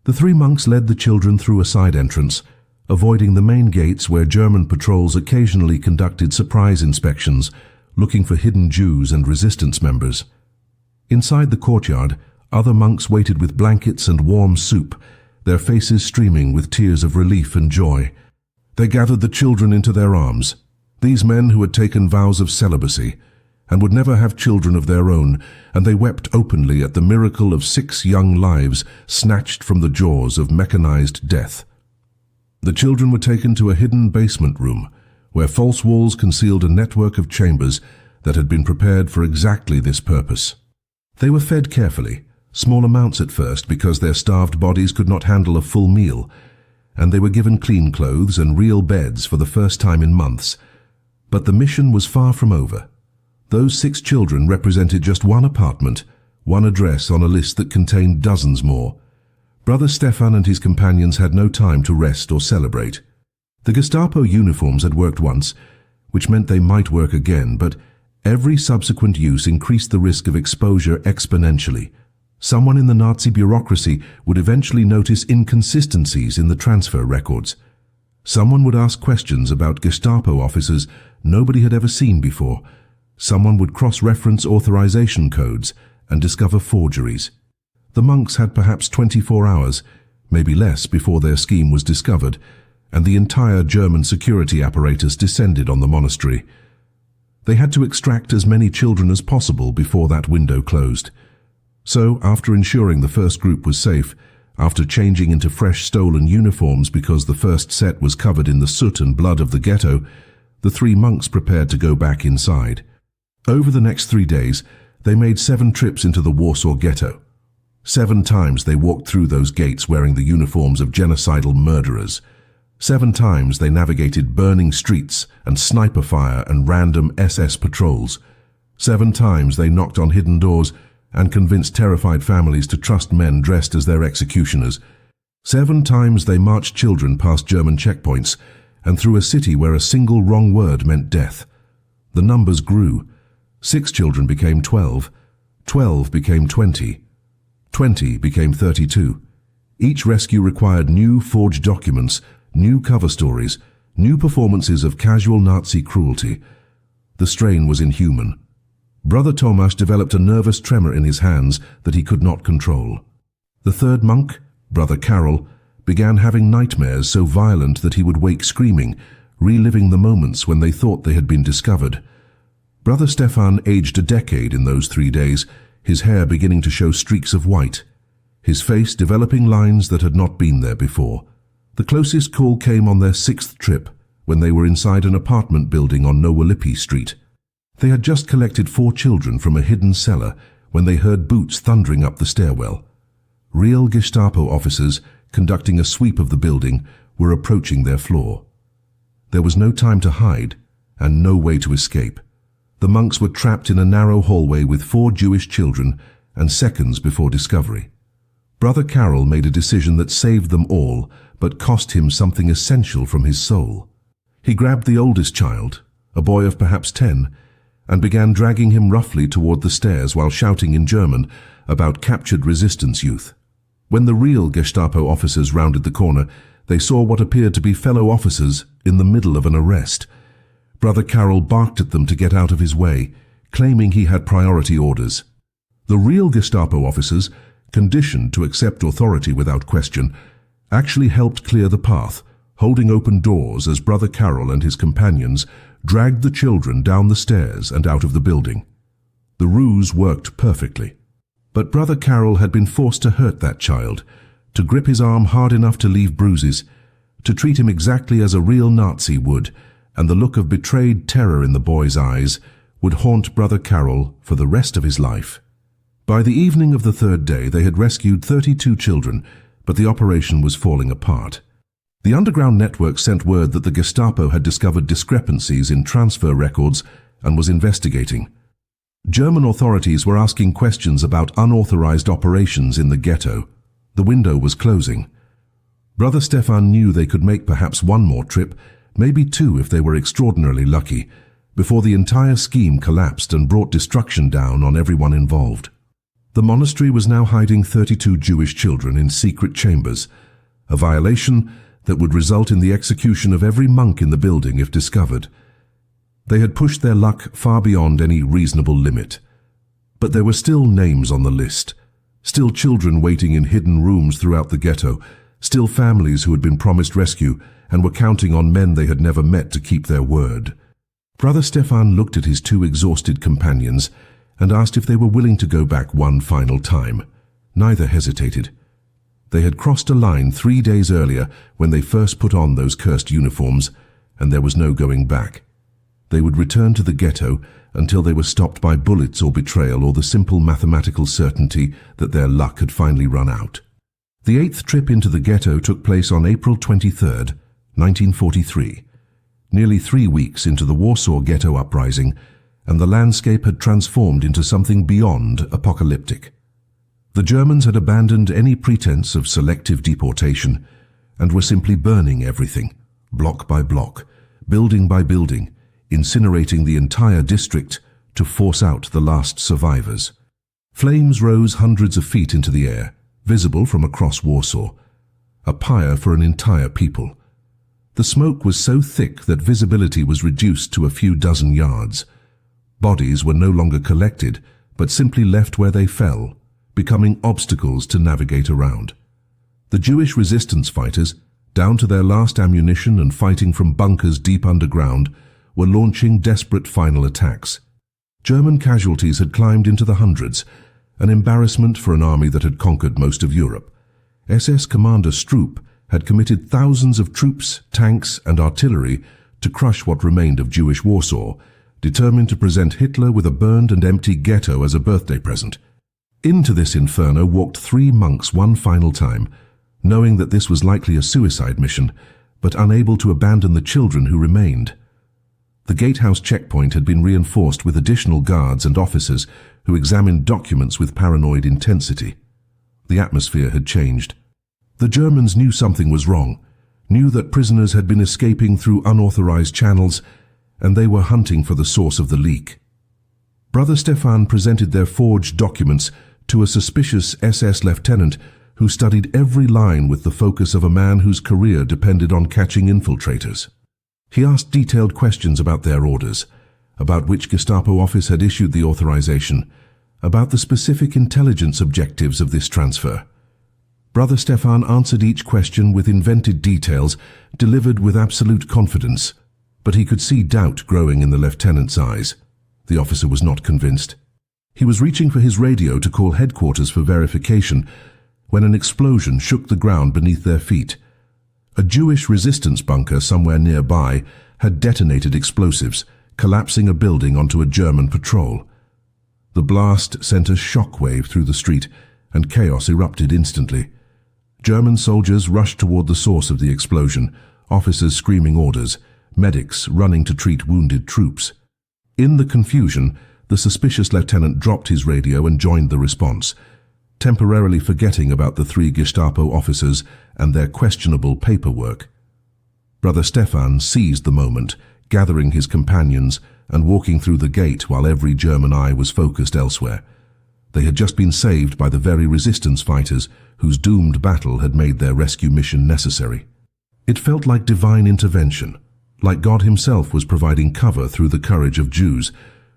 The 3 monks led the children through a side entrance, avoiding the main gates where German patrols occasionally conducted surprise inspections, looking for hidden Jews and resistance members. Inside the courtyard, other monks waited with blankets and warm soup, their faces streaming with tears of relief and joy. They gathered the children into their arms, these men who had taken vows of celibacy, and would never have children of their own, and they wept openly at the miracle of 6 young lives snatched from the jaws of mechanized death. The children were taken to a hidden basement room, where false walls concealed a network of chambers that had been prepared for exactly this purpose. They were fed carefully, small amounts at first because their starved bodies could not handle a full meal, and they were given clean clothes and real beds for the first time in months. But the mission was far from over. Those 6 children represented just one apartment, one address on a list that contained dozens more. Brother Stefan and his companions had no time to rest or celebrate. The Gestapo uniforms had worked once, which meant they might work again, but every subsequent use increased the risk of exposure exponentially. Someone in the Nazi bureaucracy would eventually notice inconsistencies in the transfer records. Someone would ask questions about Gestapo officers nobody had ever seen before. Someone would cross-reference authorization codes and discover forgeries. The monks had perhaps 24 hours, maybe less, before their scheme was discovered, and the entire German security apparatus descended on the monastery. They had to extract as many children as possible before that window closed. So, after ensuring the first group was safe, after changing into fresh stolen uniforms because the first set was covered in the soot and blood of the ghetto, the 3 monks prepared to go back inside. Over the next 3 days, they made 7 trips into the Warsaw Ghetto. 7 times they walked through those gates wearing the uniforms of genocidal murderers. 7 times they navigated burning streets and sniper fire and random SS patrols. 7 times they knocked on hidden doors and convinced terrified families to trust men dressed as their executioners. 7 times they marched children past German checkpoints and through a city where a single wrong word meant death. The numbers grew. 6 children became 12. 12 became 20. 20 became 32. Each rescue required new forged documents, new cover stories, New performances of casual Nazi cruelty. The strain was inhuman. Brother Tomasz developed a nervous tremor in his hands that he could not control. The third monk, Brother Karol, began having nightmares so violent that he would wake screaming, reliving the moments when they thought they had been discovered. Brother Stefan aged a decade in those 3 days, his hair beginning to show streaks of white, his face developing lines that had not been there before. The closest call came on their 6th trip, when they were inside an apartment building on WWII Street. They had just collected 4 children from a hidden cellar when they heard boots thundering up the stairwell. Real Gestapo officers, conducting a sweep of the building, were approaching their floor. There was no time to hide, and no way to escape. The monks were trapped in a narrow hallway with 4 Jewish children, and seconds before discovery. Brother Karol made a decision that saved them all, but cost him something essential from his soul. He grabbed the oldest child, a boy of perhaps 10, and began dragging him roughly toward the stairs while shouting in German about captured resistance youth. When the real Gestapo officers rounded the corner, they saw what appeared to be fellow officers in the middle of an arrest. Brother Karol barked at them to get out of his way, claiming he had priority orders. The real Gestapo officers, conditioned to accept authority without question, actually helped clear the path, holding open doors as Brother Karol and his companions dragged the children down the stairs and out of the building. The ruse worked perfectly. But Brother Karol had been forced to hurt that child, to grip his arm hard enough to leave bruises, to treat him exactly as a real Nazi would, and the look of betrayed terror in the boy's eyes would haunt Brother Karol for the rest of his life. By the evening of the 3rd day, they had rescued 32 children, but the operation was falling apart. The underground network sent word that the Gestapo had discovered discrepancies in transfer records and was investigating. German authorities were asking questions about unauthorized operations in the ghetto. The window was closing. Brother Stefan knew they could make perhaps 1 more trip, maybe 2 if they were extraordinarily lucky, before the entire scheme collapsed and brought destruction down on everyone involved. The monastery was now hiding 32 Jewish children in secret chambers, a violation that would result in the execution of every monk in the building if discovered. They had pushed their luck far beyond any reasonable limit. But there were still names on the list, still children waiting in hidden rooms throughout the ghetto, still families who had been promised rescue and were counting on men they had never met to keep their word. Brother Stefan looked at his 2 exhausted companions and asked if they were willing to go back one final time. Neither hesitated. They had crossed a line 3 days earlier when they first put on those cursed uniforms, and there was no going back. They would return to the ghetto until they were stopped by bullets or betrayal or the simple mathematical certainty that their luck had finally run out. The 8th trip into the ghetto took place on April 23rd, 1943, nearly 3 weeks into the Warsaw Ghetto uprising, and the landscape had transformed into something beyond apocalyptic. The Germans had abandoned any pretense of selective deportation and were simply burning everything, block by block, building by building, incinerating the entire district to force out the last survivors. Flames rose hundreds of feet into the air, visible from across Warsaw, a pyre for an entire people. The smoke was so thick that visibility was reduced to a few dozen yards. Bodies were no longer collected, but simply left where they fell, becoming obstacles to navigate around. The Jewish resistance fighters, down to their last ammunition and fighting from bunkers deep underground, were launching desperate final attacks. German casualties had climbed into the hundreds, an embarrassment for an army that had conquered most of Europe. SS Commander Stroop had committed thousands of troops, tanks, and artillery to crush what remained of Jewish Warsaw, determined to present Hitler with a burned and empty ghetto as a birthday present. Into this inferno walked 3 monks one final time, knowing that this was likely a suicide mission, but unable to abandon the children who remained. The gatehouse checkpoint had been reinforced with additional guards and officers who examined documents with paranoid intensity. The atmosphere had changed. The Germans knew something was wrong, knew that prisoners had been escaping through unauthorized channels, and they were hunting for the source of the leak. Brother Stefan presented their forged documents to a suspicious SS lieutenant who studied every line with the focus of a man whose career depended on catching infiltrators. He asked detailed questions about their orders, about which Gestapo office had issued the authorization, about the specific intelligence objectives of this transfer. Brother Stefan answered each question with invented details, delivered with absolute confidence, but he could see doubt growing in the lieutenant's eyes. The officer was not convinced. He was reaching for his radio to call headquarters for verification when an explosion shook the ground beneath their feet. A Jewish resistance bunker somewhere nearby had detonated explosives, collapsing a building onto a German patrol. The blast sent a shockwave through the street, and chaos erupted instantly. German soldiers rushed toward the source of the explosion, officers screaming orders, medics running to treat wounded troops. In the confusion, the suspicious lieutenant dropped his radio and joined the response, temporarily forgetting about the 3 Gestapo officers and their questionable paperwork. Brother Stefan seized the moment, gathering his companions and walking through the gate while every German eye was focused elsewhere. They had just been saved by the very resistance fighters whose doomed battle had made their rescue mission necessary. It felt like divine intervention, like God himself was providing cover through the courage of Jews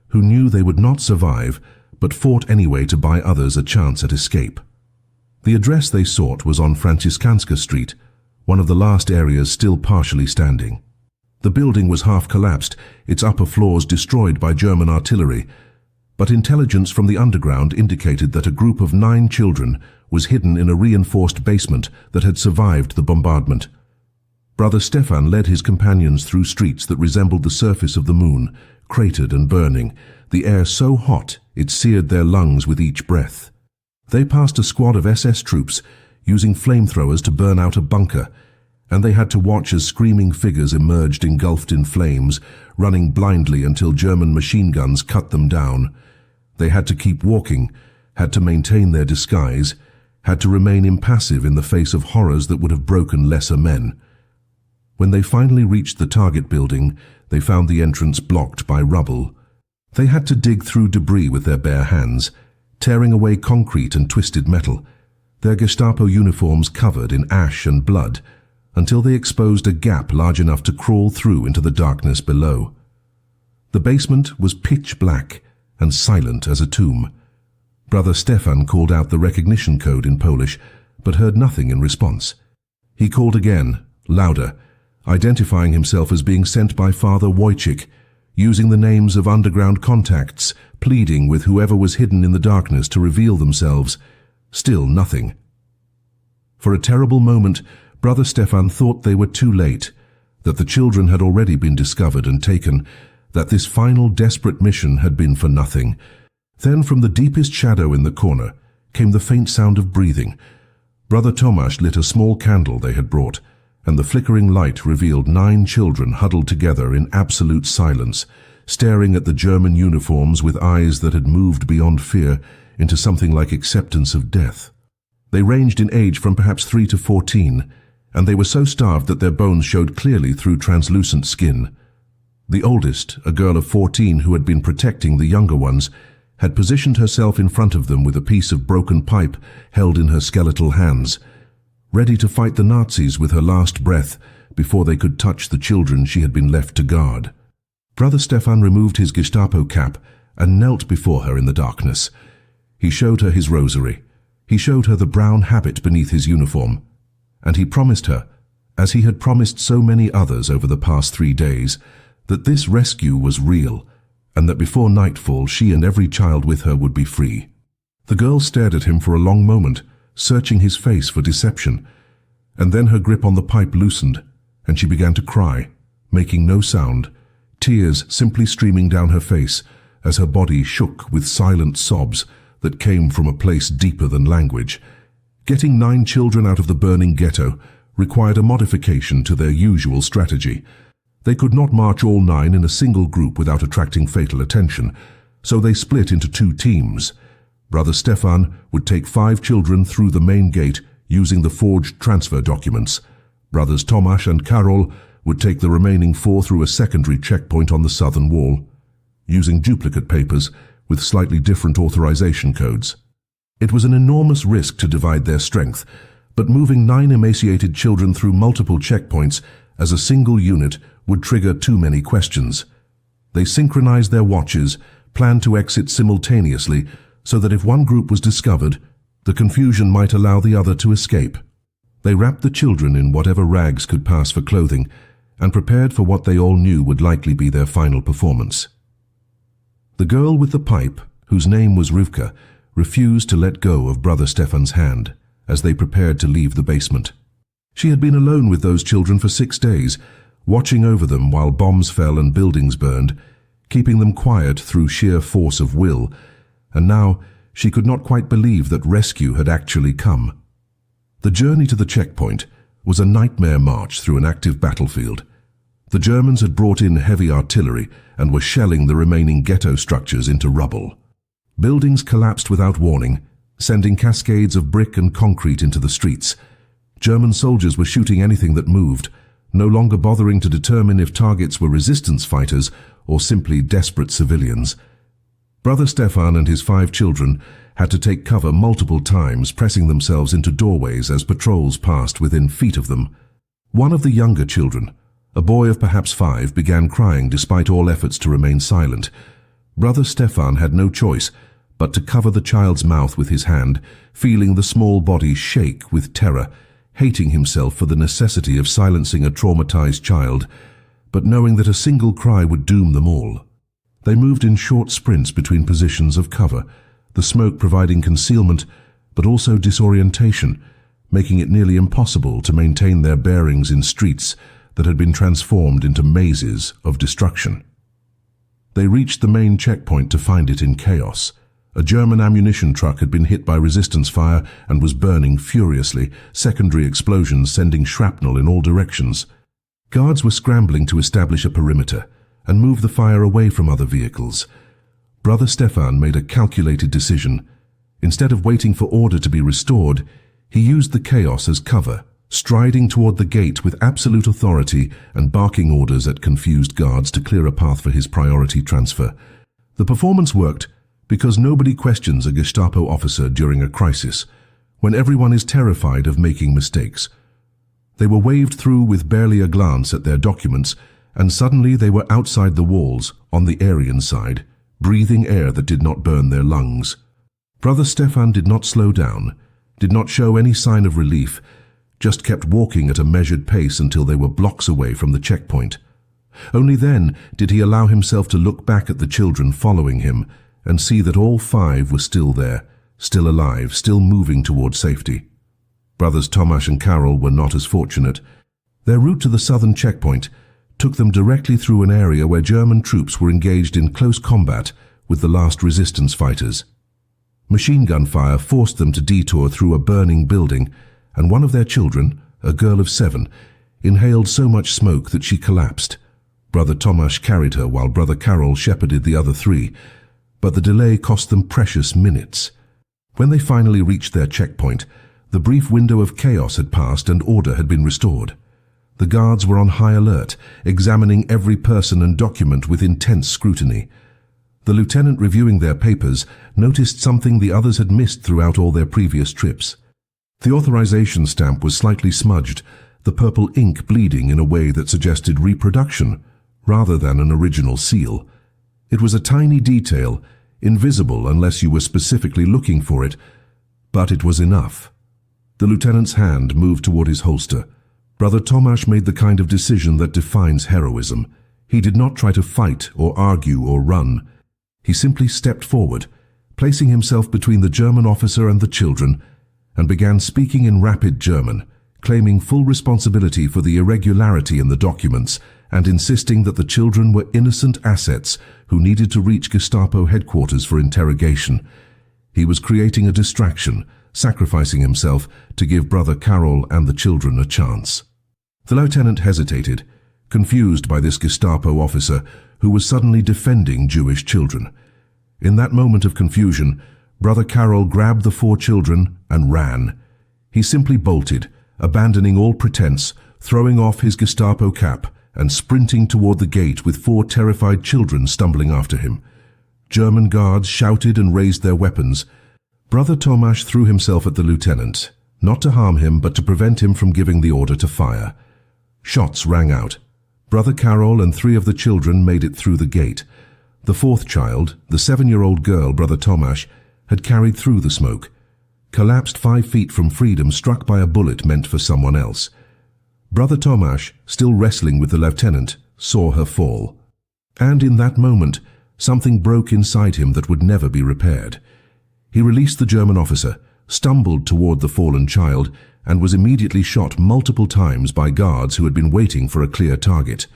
who knew they would not survive but fought anyway to buy others a chance at escape. The address they sought was on Franciscanska Street, one of the last areas still partially standing. The building was half collapsed, its upper floors destroyed by German artillery, but intelligence from the underground indicated that a group of 9 children was hidden in a reinforced basement that had survived the bombardment. Brother Stefan led his companions through streets that resembled the surface of the moon, cratered and burning, the air so hot it seared their lungs with each breath. They passed a squad of SS troops using flamethrowers to burn out a bunker, and they had to watch as screaming figures emerged engulfed in flames, running blindly until German machine guns cut them down. They had to keep walking, had to maintain their disguise, had to remain impassive in the face of horrors that would have broken lesser men. When they finally reached the target building, they found the entrance blocked by rubble. They had to dig through debris with their bare hands, tearing away concrete and twisted metal, their Gestapo uniforms covered in ash and blood, until they exposed a gap large enough to crawl through into the darkness below. The basement was pitch black and silent as a tomb. Brother Stefan called out the recognition code in Polish, but heard nothing in response. He called again, louder, identifying himself as being sent by Father Wojciech, using the names of underground contacts, pleading with whoever was hidden in the darkness to reveal themselves. Still nothing. For a terrible moment, Brother Stefan thought they were too late, that the children had already been discovered and taken, that this final desperate mission had been for nothing. Then from the deepest shadow in the corner came the faint sound of breathing. Brother Tomasz lit a small candle they had brought, and the flickering light revealed 9 children huddled together in absolute silence, staring at the German uniforms with eyes that had moved beyond fear into something like acceptance of death. They ranged in age from perhaps 3 to 14, and they were so starved that their bones showed clearly through translucent skin. The oldest, a girl of 14 who had been protecting the younger ones, had positioned herself in front of them with a piece of broken pipe held in her skeletal hands, ready to fight the Nazis with her last breath before they could touch the children she had been left to guard. Brother Stefan removed his Gestapo cap and knelt before her in the darkness. He showed her his rosary. He showed her the brown habit beneath his uniform. And he promised her, as he had promised so many others over the past 3 days, that this rescue was real, and that before nightfall she and every child with her would be free. The girl stared at him for a long moment, searching his face for deception, and then her grip on the pipe loosened, and she began to cry, making no sound, tears simply streaming down her face as her body shook with silent sobs that came from a place deeper than language. Getting 9 children out of the burning ghetto required a modification to their usual strategy. They could not march all 9 in a single group without attracting fatal attention, so they split into 2 teams. Brother Stefan would take 5 children through the main gate using the forged transfer documents. Brothers Tomasz and Karol would take the remaining 4 through a secondary checkpoint on the southern wall, using duplicate papers with slightly different authorization codes. It was an enormous risk to divide their strength, but moving 9 emaciated children through multiple checkpoints as a single unit would trigger too many questions. They synchronized their watches, planned to exit simultaneously so that if one group was discovered, the confusion might allow the other to escape. They wrapped the children in whatever rags could pass for clothing and prepared for what they all knew would likely be their final performance. The girl with the pipe, whose name was Rivka, refused to let go of Brother Stefan's hand as they prepared to leave the basement. She had been alone with those children for 6 days, watching over them while bombs fell and buildings burned, keeping them quiet through sheer force of will, and now she could not quite believe that rescue had actually come. The journey to the checkpoint was a nightmare march through an active battlefield. The Germans had brought in heavy artillery and were shelling the remaining ghetto structures into rubble. Buildings collapsed without warning, sending cascades of brick and concrete into the streets. German soldiers were shooting anything that moved, no longer bothering to determine if targets were resistance fighters or simply desperate civilians. Brother Stefan and his 5 children had to take cover multiple times, pressing themselves into doorways as patrols passed within feet of them. One of the younger children, a boy of perhaps 5, began crying despite all efforts to remain silent. Brother Stefan had no choice but to cover the child's mouth with his hand, feeling the small body shake with terror, hating himself for the necessity of silencing a traumatized child, but knowing that a single cry would doom them all. They moved in short sprints between positions of cover, the smoke providing concealment but also disorientation, making it nearly impossible to maintain their bearings in streets that had been transformed into mazes of destruction. They reached the main checkpoint to find it in chaos. A German ammunition truck had been hit by resistance fire and was burning furiously, secondary explosions sending shrapnel in all directions. Guards were scrambling to establish a perimeter and move the fire away from other vehicles. Brother Stefan made a calculated decision. Instead of waiting for order to be restored, he used the chaos as cover, striding toward the gate with absolute authority and barking orders at confused guards to clear a path for his priority transfer. The performance worked because nobody questions a Gestapo officer during a crisis, when everyone is terrified of making mistakes. They were waved through with barely a glance at their documents, and suddenly they were outside the walls, on the Aryan side, breathing air that did not burn their lungs. Brother Stefan did not slow down, did not show any sign of relief, just kept walking at a measured pace until they were blocks away from the checkpoint. Only then did he allow himself to look back at the children following him and see that all 5 were still there, still alive, still moving toward safety. Brothers Tomasz and Karol were not as fortunate. Their route to the southern checkpoint took them directly through an area where German troops were engaged in close combat with the last resistance fighters. Machine gun fire forced them to detour through a burning building, and one of their children, a girl of 7, inhaled so much smoke that she collapsed. Brother Tomasz carried her while Brother Karol shepherded the other 3, but the delay cost them precious minutes. When they finally reached their checkpoint, the brief window of chaos had passed and order had been restored. The guards were on high alert, examining every person and document with intense scrutiny. The lieutenant reviewing their papers noticed something the others had missed throughout all their previous trips. The authorization stamp was slightly smudged, the purple ink bleeding in a way that suggested reproduction rather than an original seal. It was a tiny detail, invisible unless you were specifically looking for it, but it was enough. The lieutenant's hand moved toward his holster. Brother Tomasz made the kind of decision that defines heroism. He did not try to fight or argue or run. He simply stepped forward, placing himself between the German officer and the children, and began speaking in rapid German, claiming full responsibility for the irregularity in the documents and insisting that the children were innocent assets who needed to reach Gestapo headquarters for interrogation. He was creating a distraction, sacrificing himself to give Brother Karol and the children a chance. The lieutenant hesitated, confused by this Gestapo officer who was suddenly defending Jewish children. In that moment of confusion, Brother Karol grabbed the 4 children and ran. He simply bolted, abandoning all pretense, throwing off his Gestapo cap and sprinting toward the gate with 4 terrified children stumbling after him. German guards shouted and raised their weapons. Brother Tomasz threw himself at the lieutenant, not to harm him but to prevent him from giving the order to fire. Shots rang out. Brother Karol and 3 of the children made it through the gate. The 4th child, the 7-year-old girl, Brother Tomasz, had carried through the smoke, collapsed 5 feet from freedom, struck by a bullet meant for someone else. Brother Tomasz, still wrestling with the lieutenant, saw her fall. And in that moment, something broke inside him that would never be repaired. He released the German officer, stumbled toward the fallen child, and was immediately shot multiple times by guards who had been waiting for a clear target.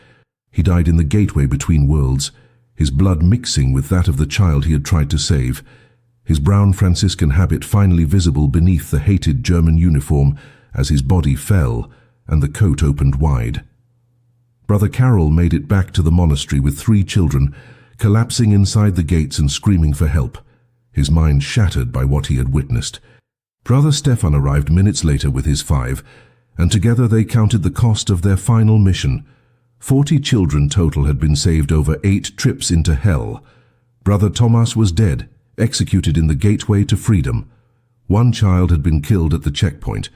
He died in the gateway between worlds, his blood mixing with that of the child he had tried to save, his brown Franciscan habit finally visible beneath the hated German uniform as his body fell and the coat opened wide. Brother Karol made it back to the monastery with 3 children, collapsing inside the gates and screaming for help, his mind shattered by what he had witnessed. Brother Stefan arrived minutes later with his 5, and together they counted the cost of their final mission. 40 children total had been saved over 8 trips into hell. Brother Tomasz was dead, executed in the gateway to freedom. 1 child had been killed at the checkpoint,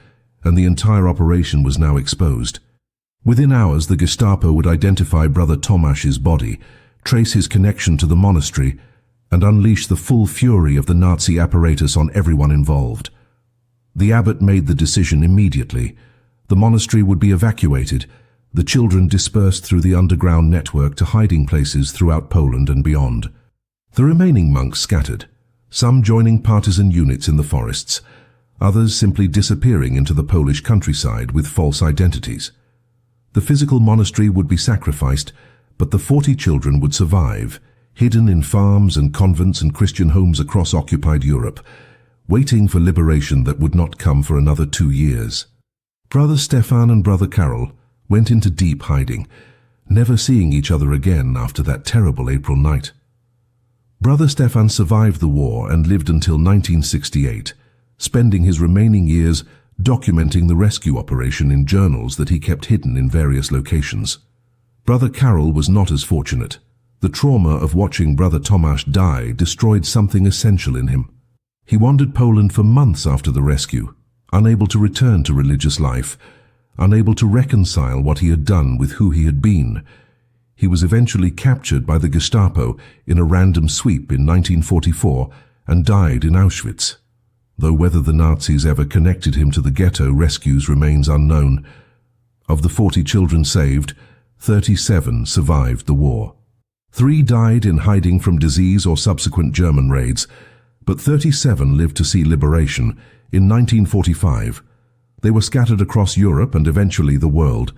and the entire operation was now exposed. Within hours, the Gestapo would identify Brother Tomasz's body, trace his connection to the monastery, and unleash the full fury of the Nazi apparatus on everyone involved. The abbot made the decision immediately. The monastery would be evacuated, the children dispersed through the underground network to hiding places throughout Poland and beyond. The remaining monks scattered, some joining partisan units in the forests, others simply disappearing into the Polish countryside with false identities. The physical monastery would be sacrificed, but the 40 children would survive, hidden in farms and convents and Christian homes across occupied Europe, waiting for liberation that would not come for another 2 years. Brother Stefan and Brother Karol went into deep hiding, never seeing each other again after that terrible April night. Brother Stefan survived the war and lived until 1968, spending his remaining years documenting the rescue operation in journals that he kept hidden in various locations. Brother Karol was not as fortunate. The trauma of watching Brother Tomasz die destroyed something essential in him. He wandered Poland for months after the rescue, unable to return to religious life, unable to reconcile what he had done with who he had been. He was eventually captured by the Gestapo in a random sweep in 1944 and died in Auschwitz. Though whether the Nazis ever connected him to the ghetto rescues remains unknown. Of the 40 children saved, 37 survived the war. 3 died in hiding from disease or subsequent German raids, but 37 lived to see liberation in 1945. They were scattered across Europe and eventually the world,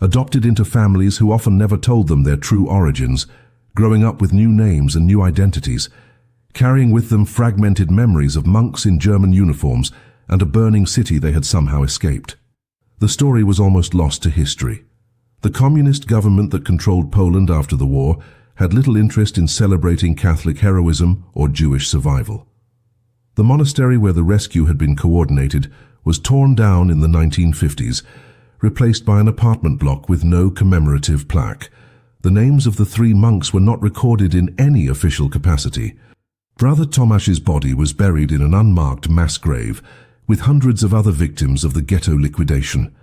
adopted into families who often never told them their true origins, growing up with new names and new identities, carrying with them fragmented memories of monks in German uniforms and a burning city they had somehow escaped. The story was almost lost to history. The communist government that controlled Poland after the war had little interest in celebrating Catholic heroism or Jewish survival. The monastery where the rescue had been coordinated was torn down in the 1950s, replaced by an apartment block with no commemorative plaque. The names of the 3 monks were not recorded in any official capacity. Brother Tomasz's body was buried in an unmarked mass grave, with hundreds of other victims of the ghetto liquidation.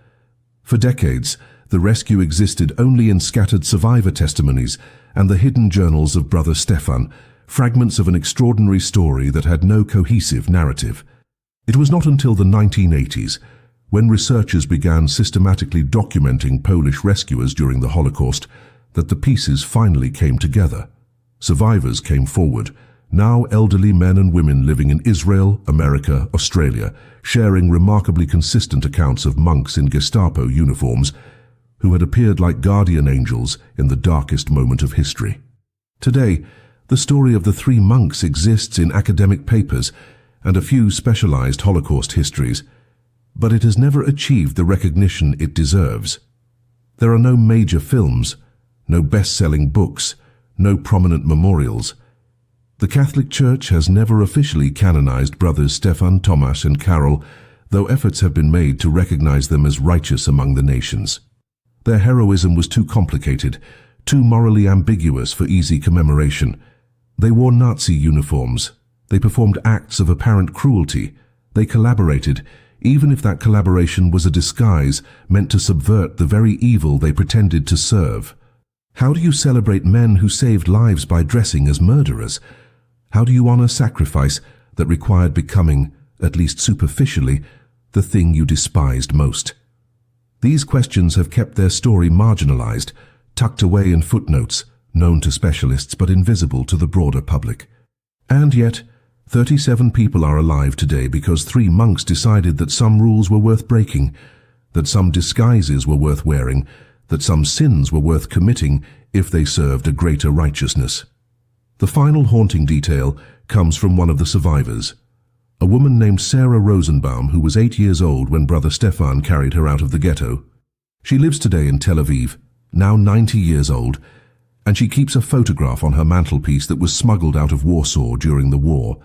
For decades, the rescue existed only in scattered survivor testimonies and the hidden journals of Brother Stefan, fragments of an extraordinary story that had no cohesive narrative. It was not until the 1980s, when researchers began systematically documenting Polish rescuers during the Holocaust, that the pieces finally came together. Survivors came forward, now elderly men and women living in Israel, America, Australia, sharing remarkably consistent accounts of monks in Gestapo uniforms who had appeared like guardian angels in the darkest moment of history. Today, the story of the 3 monks exists in academic papers and a few specialized Holocaust histories, but it has never achieved the recognition it deserves. There are no major films, no best-selling books, no prominent memorials. The Catholic Church has never officially canonized brothers Stefan, Tomasz, and Karol, though efforts have been made to recognize them as righteous among the nations. Their heroism was too complicated, too morally ambiguous for easy commemoration. They wore Nazi uniforms. They performed acts of apparent cruelty. They collaborated, even if that collaboration was a disguise meant to subvert the very evil they pretended to serve. How do you celebrate men who saved lives by dressing as murderers? How do you honor sacrifice that required becoming, at least superficially, the thing you despised most? These questions have kept their story marginalized, tucked away in footnotes, known to specialists but invisible to the broader public. And yet, 37 people are alive today because 3 monks decided that some rules were worth breaking, that some disguises were worth wearing, that some sins were worth committing if they served a greater righteousness. The final haunting detail comes from one of the survivors, a woman named Sarah Rosenbaum, who was 8 years old when Brother Stefan carried her out of the ghetto. She lives today in Tel Aviv, now 90 years old, and she keeps a photograph on her mantelpiece that was smuggled out of Warsaw during the war.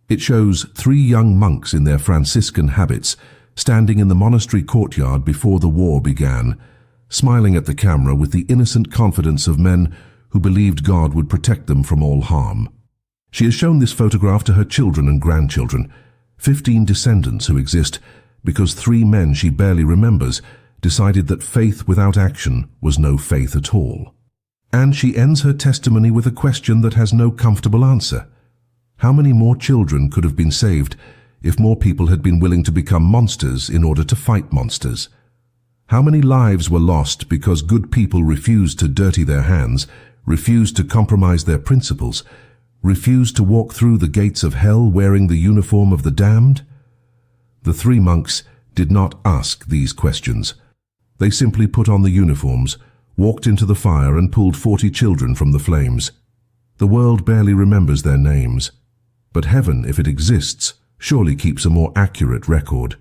It shows 3 young monks in their Franciscan habits standing in the monastery courtyard before the war began, smiling at the camera with the innocent confidence of men who believed God would protect them from all harm. She has shown this photograph to her children and grandchildren, 15 descendants who exist because 3 men she barely remembers decided that faith without action was no faith at all. And she ends her testimony with a question that has no comfortable answer. How many more children could have been saved if more people had been willing to become monsters in order to fight monsters? How many lives were lost because good people refused to dirty their hands, refused to compromise their principles, refused to walk through the gates of hell wearing the uniform of the damned? The 3 monks did not ask these questions. They simply put on the uniforms, walked into the fire and pulled 40 children from the flames. The world barely remembers their names. But heaven, if it exists, surely keeps a more accurate record.